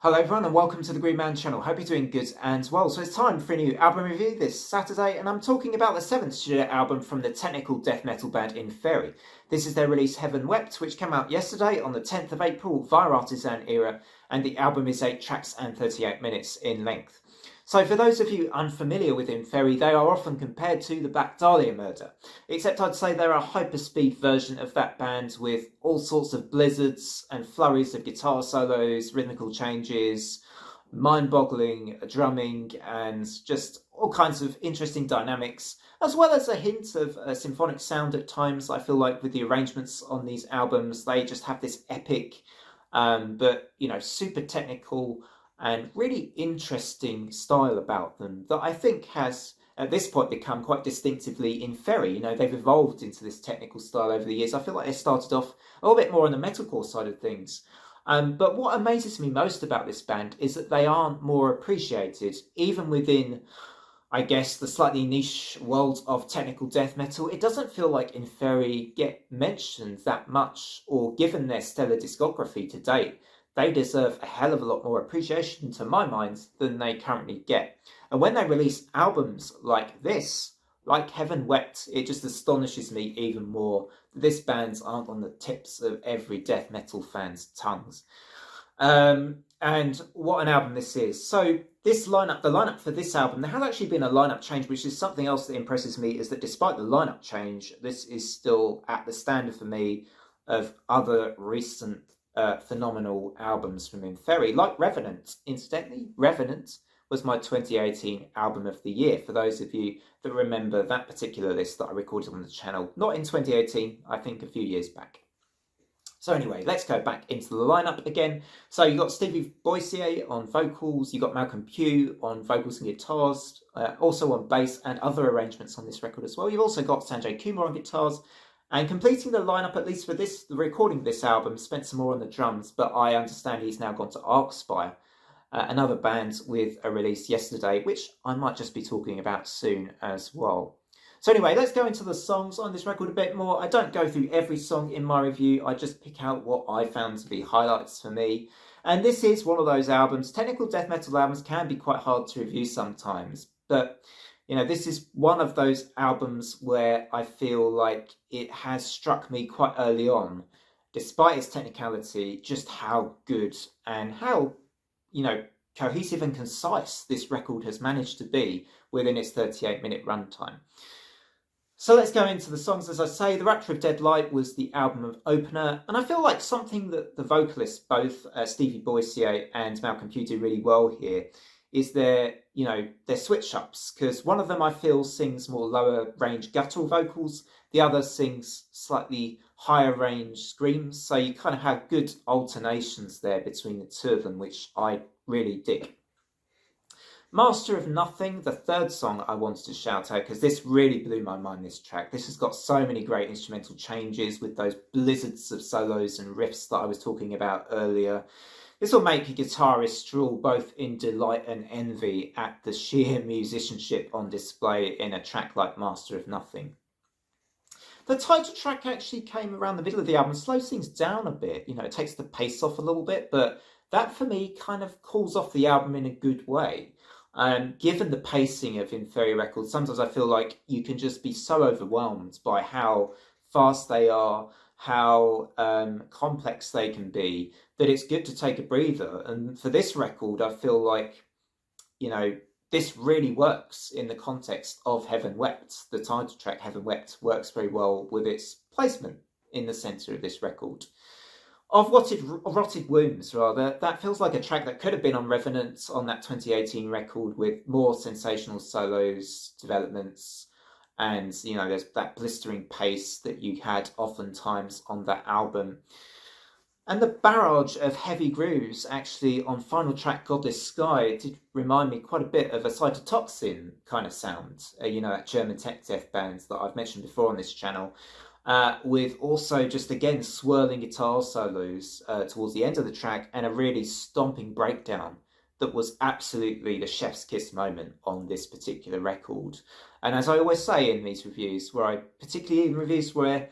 Hello everyone and welcome to the Green Man channel. Hope you're doing good and well. So it's time for a new album review this Saturday and I'm talking about the 7th studio album from the technical death metal band Inferi. This is their release Heaven Wept, which came out yesterday on the 10th of April via Artisan Era, and the album is 8 tracks and 38 minutes in length. So for those of you unfamiliar with Inferi, they are often compared to the Black Dahlia Murder, except I'd say they're a hyperspeed version of that band with all sorts of blizzards and flurries of guitar solos, rhythmical changes, mind-boggling drumming, and just all kinds of interesting dynamics, as well as a hint of a symphonic sound at times. I feel like with the arrangements on these albums, they just have this epic, but super technical and really interesting style about them that I think has at this point become quite distinctively Inferi. They've evolved into this technical style over the years. I feel like they started off a little bit more on the metalcore side of things. But what amazes me most about this band is that they aren't more appreciated, even within, I guess, the slightly niche world of technical death metal. It doesn't feel like Inferi get mentioned that much, or given their stellar discography to date, they deserve a hell of a lot more appreciation, to my mind, than they currently get. And when they release albums like this, like Heaven Wept, it just astonishes me even more that these bands aren't on the tips of every death metal fan's tongues. And what an album this is. So the lineup for this album, there has actually been a lineup change, which is something else that impresses me, is that despite the lineup change, this is still at the standard for me of other recent phenomenal albums from Inferi, like Revenant. Incidentally, Revenant was my 2018 album of the year, for those of you that remember that particular list that I recorded on the channel. Not in 2018, I think a few years back. So anyway, let's go back into the lineup again. So you've got Stevie Boisier on vocals, you've got Malcolm Pugh on vocals and guitars, also on bass and other arrangements on this record as well. You've also got Sanjay Kumar on guitars, and completing the lineup, at least for the recording of this album, Spencer Moore on the drums, but I understand he's now gone to Arcspire, another band with a release yesterday, which I might just be talking about soon as well. So anyway, let's go into the songs on this record a bit more. I don't go through every song in my review, I just pick out what I found to be highlights for me. And this is one of those albums. Technical death metal albums can be quite hard to review sometimes, but this is one of those albums where I feel like it has struck me quite early on, despite its technicality, just how good and how, cohesive and concise this record has managed to be within its 38-minute runtime. So let's go into the songs. As I say, The Rapture of Dead Light was the album of opener, and I feel like something that the vocalists, both Stevie Boisier and Malcolm Pugh, do really well here is their switch ups, because one of them I feel sings more lower range guttural vocals, the other sings slightly higher range screams, so you kind of have good alternations there between the two of them, which I really dig. Master of Nothing, the third song I wanted to shout out, because this really blew my mind, this track. This has got so many great instrumental changes with those blizzards of solos and riffs that I was talking about earlier. This will make a guitarist drool both in delight and envy at the sheer musicianship on display in a track like Master of Nothing. The title track actually came around the middle of the album, slows things down a bit, it takes the pace off a little bit, but that for me kind of calls off the album in a good way. Given the pacing of Inferi records, sometimes I feel like you can just be so overwhelmed by how fast they are, how complex they can be, that it's good to take a breather. And for this record, I feel like, this really works in the context of Heaven Wept. The title track, Heaven Wept, works very well with its placement in the centre of this record. Of Rotted Wombs, rather, that feels like a track that could have been on Revenant, on that 2018 record, with more sensational solos, developments, and, there's that blistering pace that you had oftentimes on that album. And the barrage of heavy grooves, actually, on final track Godless Sky, did remind me quite a bit of a Cytotoxin kind of sound. That German tech death band that I've mentioned before on this channel. With also just, again, swirling guitar solos towards the end of the track, and a really stomping breakdown that was absolutely the chef's kiss moment on this particular record. And as I always say in these reviews, particularly in reviews where,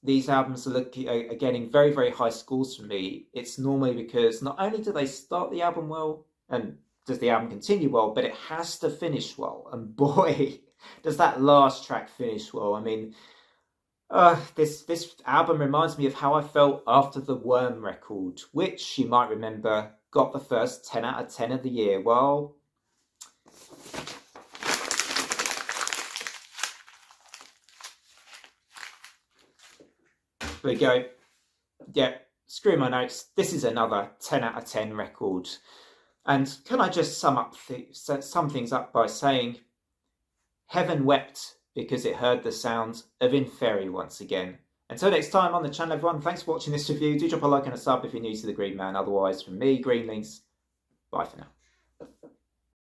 these albums are getting very, very high scores from me, it's normally because not only do they start the album well, and does the album continue well, but it has to finish well. And boy, does that last track finish well. I mean, this album reminds me of how I felt after the Worm record, which you might remember got the first 10 out of 10 of the year. Well, there we go. Yeah, screw my notes. This is another 10 out of 10 record. And can I just sum things up by saying, Heaven wept because it heard the sound of Inferi once again. Until next time on the channel, everyone, thanks for watching this review. Do drop a like and a sub if you're new to the Green Man. Otherwise, from me, Greenlings, bye for now.